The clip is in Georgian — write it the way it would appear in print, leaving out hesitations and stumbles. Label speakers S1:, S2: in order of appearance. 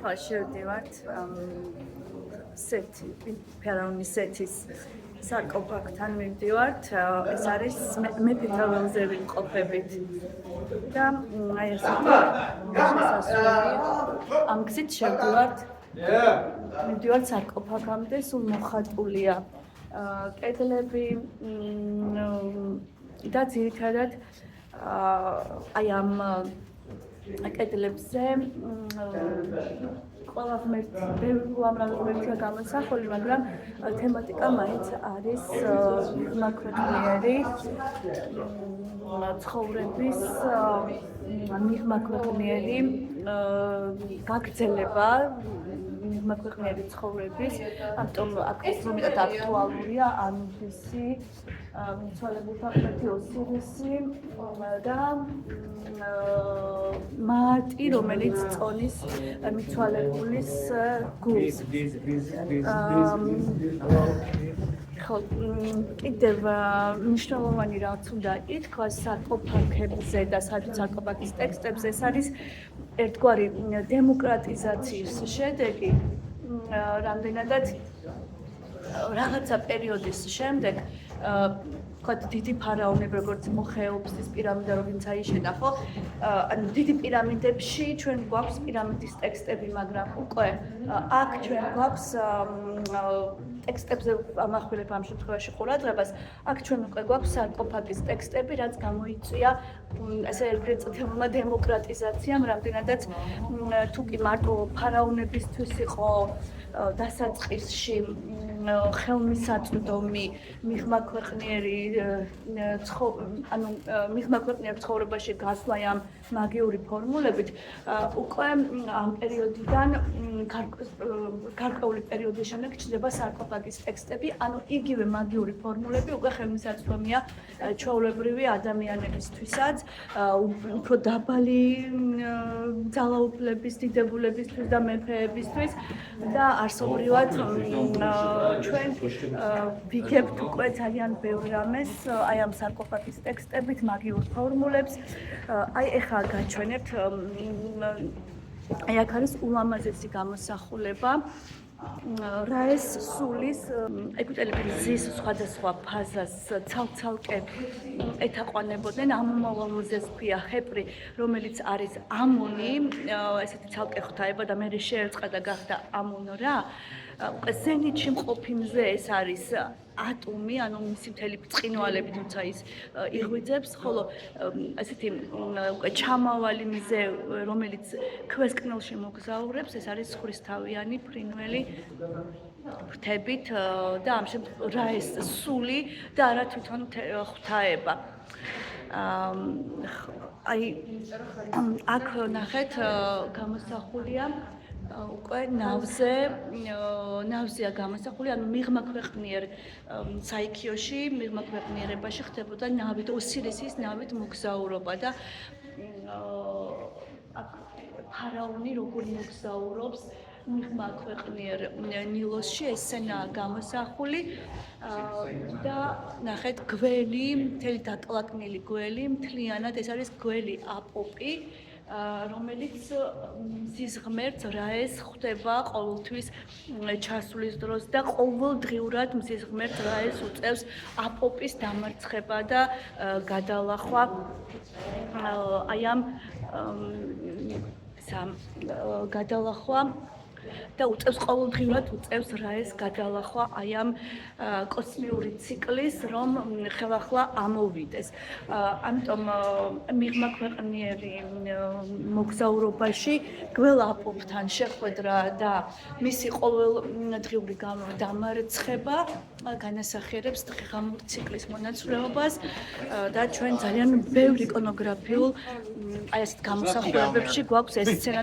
S1: ხო, შევდივართ ფერაონის სეთის სარკოფაგთან მივდივართ. ეს არის მეფეთა ველზე ვიმყოფებით. და აი ესეთი შესასვლელი ამ გზით შევდივართ. მივდივართ სარკოფაგამდე, სულ მოხატულია კედლები და ძირითადად აი ამ კედლებზე ყველა ღმერთია გამოსახული, მაგრამ თემატიკა მაინც არის მიღმაქვეყნიერი ცხოვრების მიღმაქვეყნიერი გაგრძელება მიღმაქვეყნიერი ცხოვრების, ამიტომ მეტად აქტუალურია ანუბისი, მიცვალებულთა ღმერთი ოსირისი და მაატი, რომელიც წონის მიცვალებულის გულს. ხო, კიდევ მნიშვნელოვანი რაც უნდა ითქვას სარკოფაგებზე და სარკოფაგის ტექსტებზე, ეს არის ერთგვარი დემოკრატიზაციის შედეგი, რამდენადაც რაღაცა პერიოდის შემდეგ ვთქვათ, დიდი ფარაონები, როგორც მოხეოფსის პირამიდა, რომელიც აიშენა, ხო? ანუ დიდი პირამიდებში ჩვენ გვაქვს პირამიდის ტექსტები, მაგრამ უკვე აქ ჩვენ გვაქვს ტექსტებზე ამახვილებ ამ შემთხვევაში ყურადღებას, აქ ჩვენ უკვე გვაქვს სარკოფაგის ტექსტები, რაც გამოიწვია ესე ეგრეთ წოდებულმა დემოკრატიზაციამ, რამდენადაც თუ კი მარტო ფარაონებისთვის იყო დასაწყისში ხელმისაწვდომი მიღმაქვეყნიერი ანუ მიღმაქვეყნიერ ცხოვრებაში გასვლა ამ მაგიური ფორმულებით, უკვე ამ პერიოდიდან გარკვეული პერიოდის შემდეგ ჩნდება სარკოფაგის ტექსტები, ანუ იგივე მაგიური ფორმულები უკვე ხელმისაწვდომია ჩვეულებრივი ადამიანებისთვისაც, უფრო დაბალი ძალაუფლების, დიდებულებისთვის და მეფეებისთვის და არსობრივად ჩვენ ვიგებთ უკვე ძალიან ბევრ რამეს აი ამ სარკოფაგის ტექსტებით, მაგიურ ფორმულებს. აი ეხლა გაჩვენებთ აი აქ არის ულამაზესი გამოსახულება რა ეს სულის ეგვიპტელები ზის სხვადასხვა ფაზას ცალ-ცალკე ეთაყვანებოდნენ. ამომავალოზე ჰქვია ჰეპრი, რომელიც არის ამონი, ესეთი ცალკე ღვთაება და მე შეერწყა და გახდა ამონ-რა. უკვე ზენიტში მყოფი მზე ეს არის ატომი, ანუ მისი მთელი ბრწყინვალები, თუმცა ის იღვიძებს, ხოლო ესეთი უკვე ჩამავალი მზე, რომელიც ქვესკნელში მოგზაურებს, ეს არის ხვისთავიანი ფრინველი ფრთებით და ამ შემთხვევაში რა ეს სული და არა თვითონ ღვთაება. აი აქ ნახეთ გამოსახულია უკვე ნავზეა გამოსახული, ანუ მიღმაქვეყნიერ საიქიოში, მიღმაქვეყნიერებაში ხდებოდა ნავით, ოსირისის ნავით მოგზაურობა და ფარაონი როგორ მოგზაურობს მიღმაქვეყნიერ ნილოსში, ესენაა გამოსახული და ნახეთ გველი, მთელი დაკლაკნილი გველი, მთლიანად ეს არის გველი აპოპი, რომელიც მზის ღმერთს რაეს ხვდება ყოველთვის ჩასვლის დროს და ყოველდღიურად მზის ღმერთს რაეს უწევს აპოპის დამარცხება და გადალახვა აი ამ გადალახვა და უწევს ყოველდღიურად უწევს რაეს გადალახვა აი ამ კოსმიური ციკლის, რომ ხელახლა ამოვიდეს. ამიტომ მიღმაქვეყნიერი მოგზაურობაში გველა აპოპთან შეხვედრა და მისი ყოველდღიური დამარცხება განასახიერებს დღეღამური ციკლის მონაცვლეობას და ჩვენ ძალიან ბევრ იკონოგრაფიულ აი ასეთ გამოსახულებებში გვაქვს ეს სცენა.